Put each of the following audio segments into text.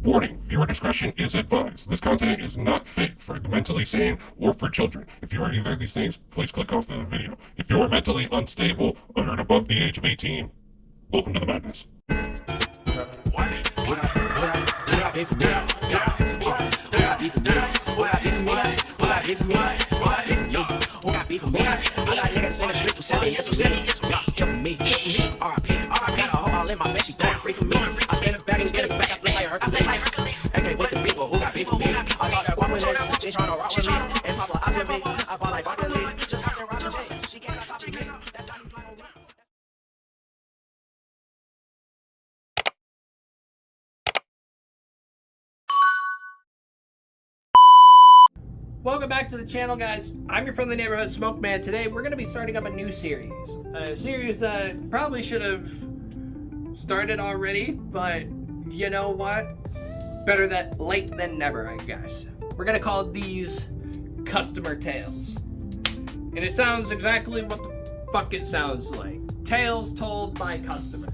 Warning, viewer discretion is advised. This content is not fit for the mentally sane or for children. If you are either of these things, please click off the video. If you are mentally unstable or are above the age of 18, welcome to the madness. Welcome back to the channel, guys. I'm your friendly neighborhood Smoke Man. Today we're going to be starting up a new series. A series that probably should have started already, but you know what? Better that late than never, I guess. We're going to call these Customer Tales. And it sounds exactly what the fuck it sounds like. Tales told by customers.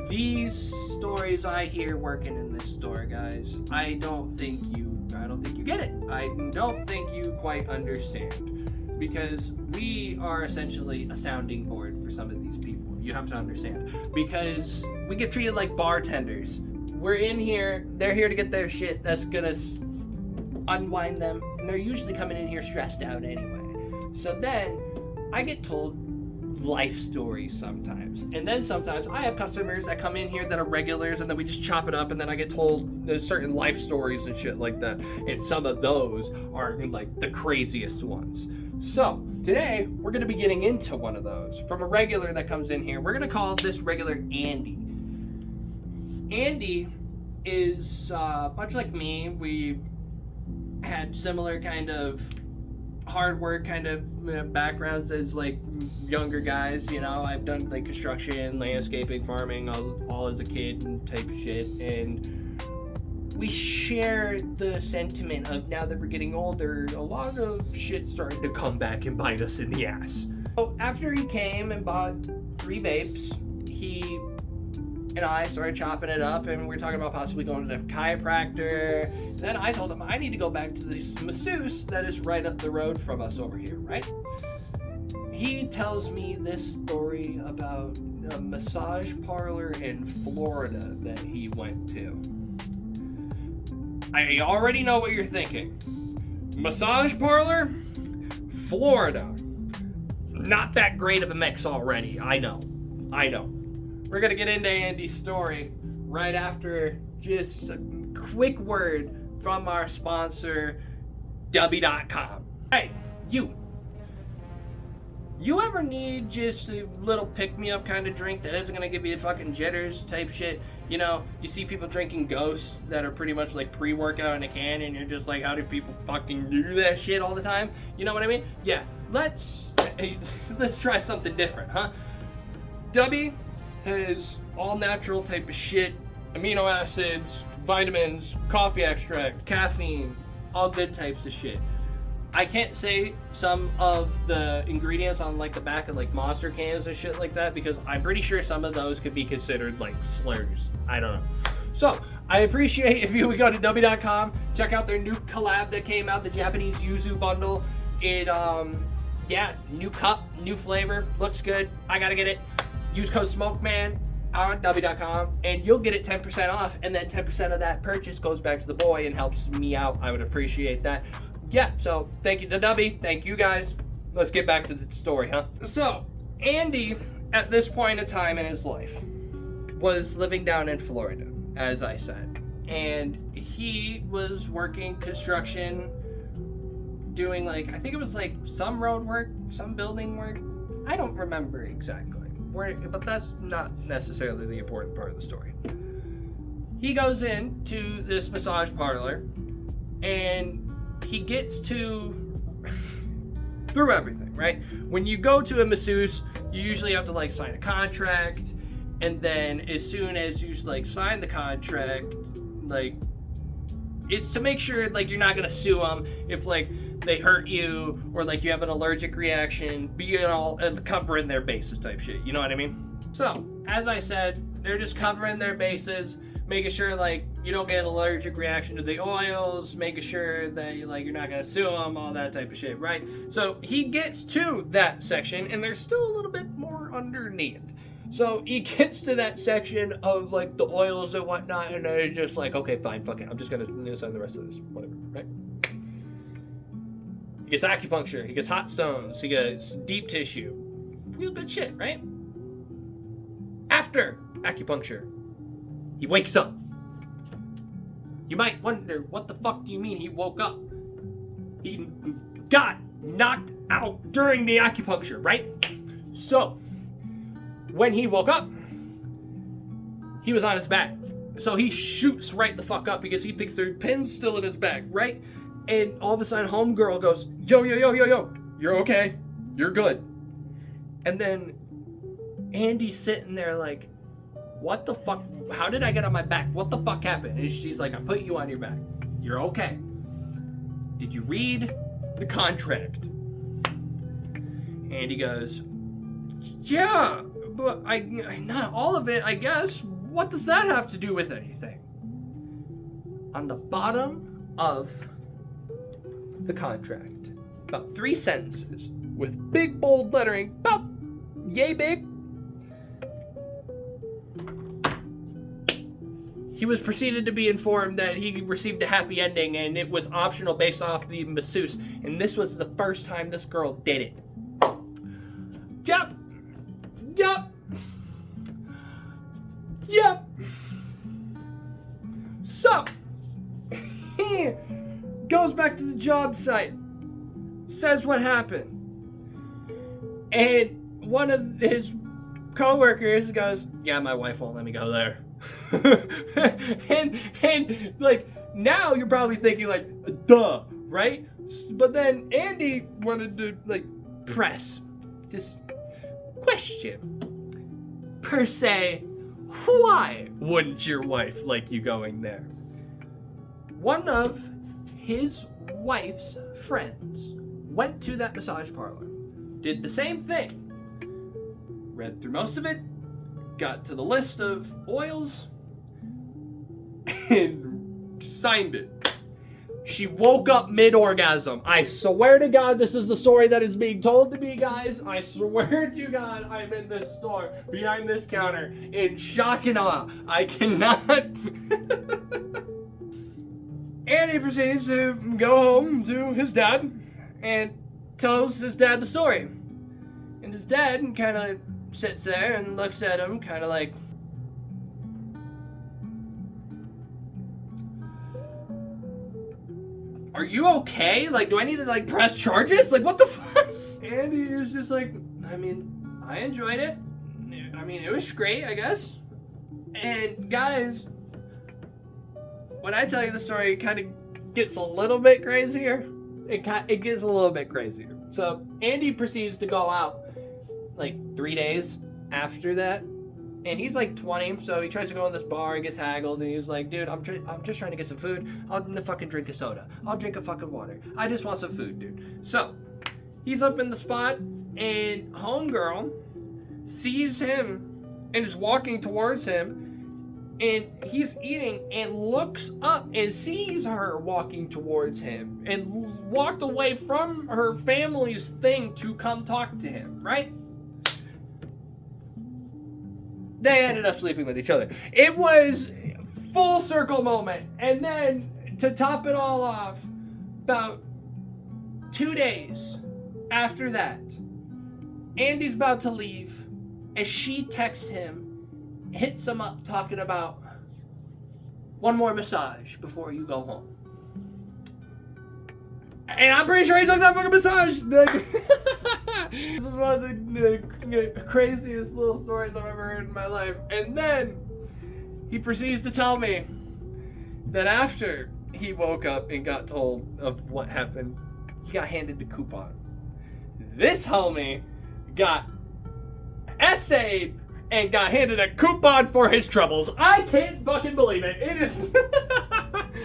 These stories I hear working in this store, guys, I don't think you get it. I don't think you quite understand, because we are essentially a sounding board for some of these people. You have to understand, because we get treated like bartenders. We're in here, they're here to get their shit that's gonna unwind them, and they're usually coming in here stressed out anyway. So then I get told life stories sometimes, and then sometimes I have customers that come in here that are regulars, and then we just chop it up, and then I get told there's certain life stories and shit like that, and some of those are like the craziest ones. So today we're going to be getting into one of those from a regular that comes in here. We're going to call this regular Andy. Andy is much like me. We had similar kind of hard work kind of backgrounds as like younger guys. You know, I've done like construction, landscaping, farming all as a kid and type of shit, and we share the sentiment of now that we're getting older, a lot of shit starting to come back and bite us in the ass. So after he came and bought 3 vapes, he and I started chopping it up, and we were talking about possibly going to a chiropractor. Then I told him I need to go back to this masseuse that is right up the road from us over here, right? He tells me this story about a massage parlor in Florida that he went to. I already know what you're thinking. Massage parlor? Florida. Not that great of a mix already. I know. We're gonna get into Andy's story right after just a quick word from our sponsor, Dubby.com. Hey, you ever need just a little pick-me-up kind of drink that isn't gonna give you fucking jitters type shit? You know, you see people drinking Ghosts that are pretty much like pre-workout in a can, and you're just like, how do people fucking do that shit all the time? You know what I mean? Yeah, let's try something different, huh? Dubby has all natural type of shit, amino acids, vitamins, coffee extract, caffeine, all good types of shit. I can't say some of the ingredients on like the back of like Monster cans and shit like that, because I'm pretty sure some of those could be considered like slurs. I don't know. So I appreciate if you would go to Dubby.com, check out their new collab that came out, the Japanese Yuzu bundle. It yeah, new cup, new flavor, looks good. I gotta get it. Use code SMOKEMAN on Dubby.com, and you'll get it 10% off, and then 10% of that purchase goes back to the boy and helps me out. I would appreciate that. Yeah, so thank you to Dubby. Thank you guys. Let's get back to the story, huh? So, Andy, at this point in time in his life, was living down in Florida, as I said. And he was working construction, doing like, I think it was like some road work, some building work. I don't remember exactly. But that's not necessarily the important part of the story. He goes into this massage parlor, and he gets to through everything, right? When you go to a masseuse, you usually have to like sign a contract, and then as soon as you like sign the contract, like it's to make sure like you're not gonna sue them if like they hurt you or like you have an allergic reaction, being all covering their bases type shit. You know what I mean? So as I said, they're just covering their bases, making sure like you don't get an allergic reaction to the oils, making sure that you're not gonna sue him, all that type of shit, right? So he gets to that section, and there's still a little bit more underneath. So he gets to that section of like the oils and whatnot, and they're just like, okay, fine, fuck it, I'm just gonna sign the rest of this, whatever, right? He gets acupuncture, he gets hot stones, he gets deep tissue, real good shit, right? After acupuncture, he wakes up. You might wonder, what the fuck do you mean he woke up? He got knocked out during the acupuncture, right? So, when he woke up, he was on his back. So he shoots right the fuck up because he thinks there are pins still in his back, right? And all of a sudden, homegirl goes, yo, you're okay, you're good. And then Andy's sitting there like, what the fuck? How did I get on my back? What the fuck happened? And she's like, I put you on your back. You're okay. Did you read the contract? Andy goes, yeah, but I not all of it, I guess. What does that have to do with anything? On the bottom of the contract, about 3 sentences with big bold lettering, about yay big. He was proceeded to be informed that he received a happy ending and it was optional based off the masseuse. And this was the first time this girl did it. Yep. So, he goes back to the job site, says what happened. And one of his co-workers goes, yeah, my wife won't let me go there. and like now you're probably thinking like, duh, right? But then Andy wanted to like press this question per se, why wouldn't your wife like you going there? One of his wife's friends went to that massage parlor, did the same thing, read through most of it, got to the list of oils, and signed it. She woke up mid-orgasm. I swear to God, this is the story that is being told to me, guys. I swear to God, I'm in this store, behind this counter, in shock and awe. I cannot... And he proceeds to go home to his dad and tells his dad the story. And his dad kind of sits there and looks at him kind of like, are you okay? Like, do I need to like press charges? Like, what the fuck? And he was just like, I mean, I enjoyed it. I mean, it was great, I guess. And guys, when I tell you the story, it kind of gets a little bit crazier. It gets a little bit crazier. So Andy proceeds to go out like 3 days after that, and he's like 20, so he tries to go in this bar and gets haggled, and he's like, dude, I'm just trying to get some food. I'll fucking drink a soda. I'll drink a fucking water. I just want some food, dude. So he's up in the spot, and homegirl sees him and is walking towards him, and he's eating and looks up and sees her walking towards him and walked away from her family's thing to come talk to him, right? They ended up sleeping with each other. It was full circle moment. And then to top it all off, about 2 days after that, Andy's about to leave as she texts him, hits him up talking about one more massage before you go home. And I'm pretty sure he took that fucking massage. This is one of the craziest little stories I've ever heard in my life. And then he proceeds to tell me that after he woke up and got told of what happened, he got handed a coupon. This homie got essayed and got handed a coupon for his troubles. I can't fucking believe it. It is...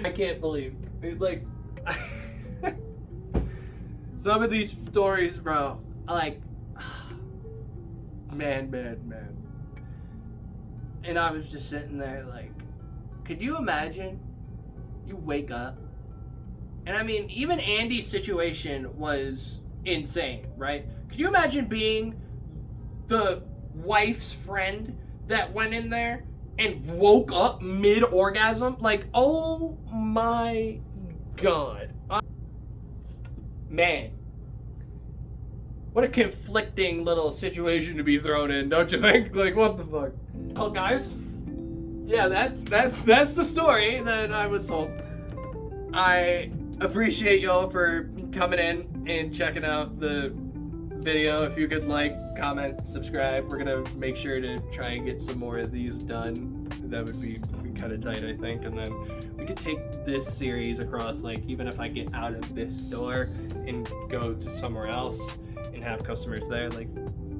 I can't believe it. Like... Some of these stories, bro, like... Man. And I was just sitting there like... Could you imagine? You wake up, and I mean, even Andy's situation was insane, right? Could you imagine being the wife's friend that went in there and woke up mid-orgasm? Like, oh my god. Man. What a conflicting little situation to be thrown in, don't you think? Like, what the fuck? Well, guys, yeah, that's the story that I was told. I appreciate y'all for coming in and checking out the video. If you could like, comment, subscribe. We're gonna make sure to try and get some more of these done. That would be kind of tight, I think. And then we could take this series across, like, even if I get out of this store and go to somewhere else and have customers there, like,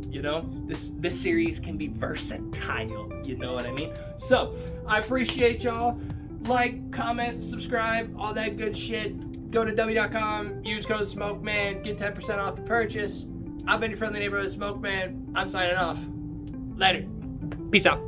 you know, this series can be versatile, you know what I mean? So I appreciate y'all. Like, comment, subscribe, all that good shit. Go to w.com, use code SMOKEMAN, get 10% off the purchase. I've been your friendly neighborhood Smoke Man. I'm signing off. Later. Peace out.